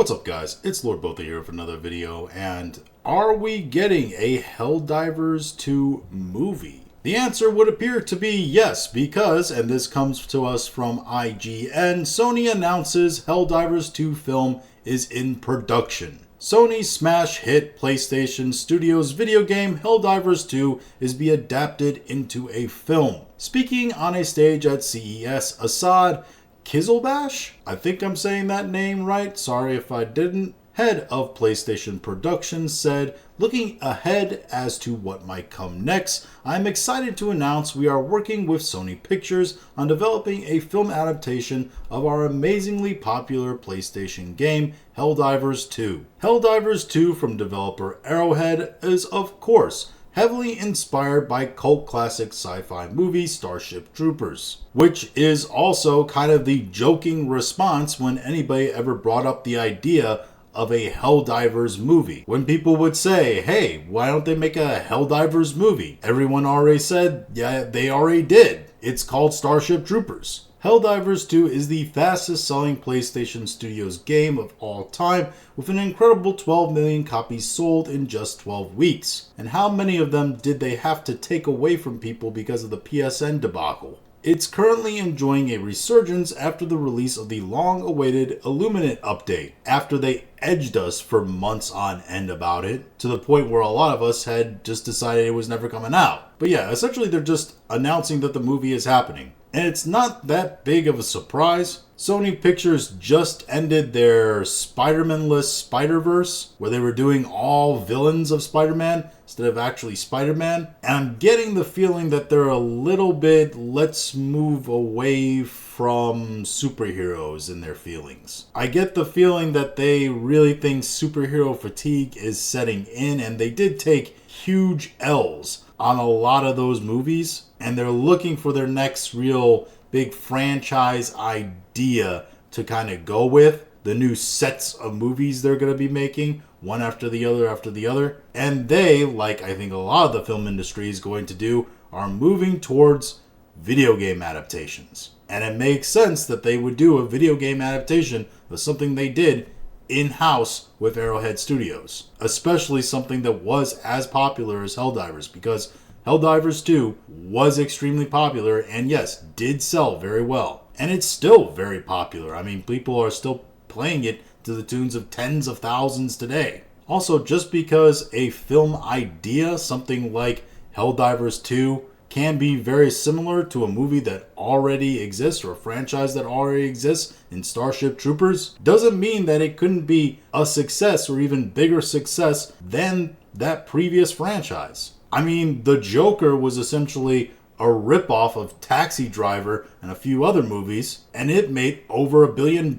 What's up, guys? It's Lord Botha here with another video, and are we getting a Helldivers 2 movie? The answer would appear to be yes, because, and this comes to us from IGN, Sony announces Helldivers 2 film is in production. Sony's smash hit PlayStation Studios video game Helldivers 2 is being adapted into a film. Speaking on a stage at CES, Assad Kizilbash, I think I'm saying that name right, sorry if I didn't, head of PlayStation Production, said, "Looking ahead as to what might come next, I'm excited to announce we are working with Sony Pictures on developing a film adaptation of our amazingly popular PlayStation game, Helldivers 2. Helldivers 2 from developer Arrowhead is, of course, heavily inspired by cult classic sci-fi movie Starship Troopers, which is also kind of the joking response when anybody ever brought up the idea of a Helldivers movie. When people would say, hey, why don't they make a Helldivers movie? Everyone already said, yeah, they already did. It's called Starship Troopers. Helldivers 2 is the fastest selling PlayStation Studios game of all time, with an incredible 12 million copies sold in just 12 weeks. And how many of them did they have to take away from people because of the PSN debacle? It's currently enjoying a resurgence after the release of the long-awaited Illuminate update, after they edged us for months on end about it, to the point where a lot of us had just decided it was never coming out. But yeah, essentially they're just announcing that the movie is happening. And it's not that big of a surprise. Sony Pictures just ended their Spider-Man-less Spider-Verse, where they were doing all villains of Spider-Man instead of actually Spider-Man. And I'm getting the feeling that they're a little bit, let's move away from superheroes in their feelings. I get the feeling that they really think superhero fatigue is setting in, and they did take huge L's on a lot of those movies, and they're looking for their next real big franchise idea to kind of go with. The new sets of movies they're going to be making, one after the other. And they, like I think a lot of the film industry is going to do, are moving towards video game adaptations. And it makes sense that they would do a video game adaptation of something they did in-house with Arrowhead Studios. Especially something that was as popular as Helldivers, because Helldivers 2 was extremely popular and yes, did sell very well. And it's still very popular. I mean, people are still playing it to the tunes of tens of thousands today. Also, just because a film idea, something like Helldivers 2, can be very similar to a movie that already exists or a franchise that already exists in Starship Troopers, doesn't mean that it couldn't be a success or even bigger success than that previous franchise. I mean, The Joker was essentially a ripoff of Taxi Driver and a few other movies, and it made over $1 billion.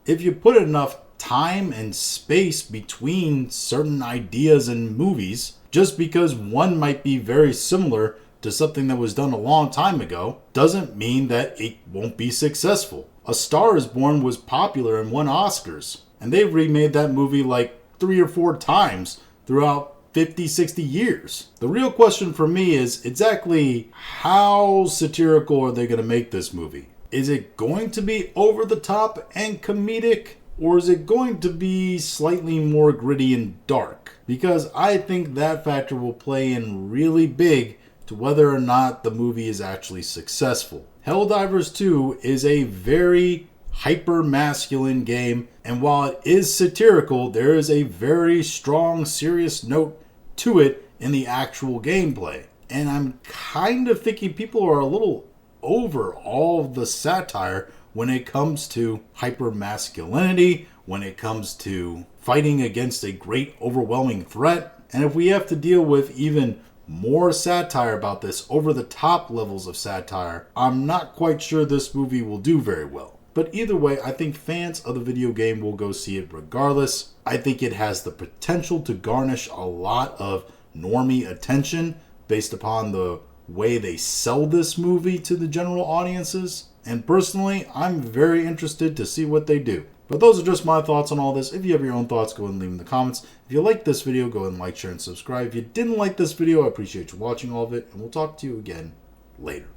If you put enough time and space between certain ideas and movies, just because one might be very similar to something that was done a long time ago, doesn't mean that it won't be successful. A Star is Born was popular and won Oscars, and they've remade that movie like 3 or 4 times throughout 50, 60 years. The real question for me is exactly how satirical are they going to make this movie? Is it going to be over the top and comedic, or is it going to be slightly more gritty and dark? Because I think that factor will play in really big to whether or not the movie is actually successful. Helldivers 2 is a very hyper-masculine game, and while it is satirical, there is a very strong, serious note to it in the actual gameplay. And I'm kind of thinking people are a little over all of the satire when it comes to hyper-masculinity, when it comes to fighting against a great, overwhelming threat. And if we have to deal with even more satire about this, over-the-top levels of satire, I'm not quite sure this movie will do very well. But either way, I think fans of the video game will go see it regardless. I think it has the potential to garnish a lot of normie attention based upon the way they sell this movie to the general audiences. And personally, I'm very interested to see what they do. But those are just my thoughts on all this. If you have your own thoughts, go ahead and leave them in the comments. If you liked this video, go ahead and like, share, and subscribe. If you didn't like this video, I appreciate you watching all of it, and we'll talk to you again later.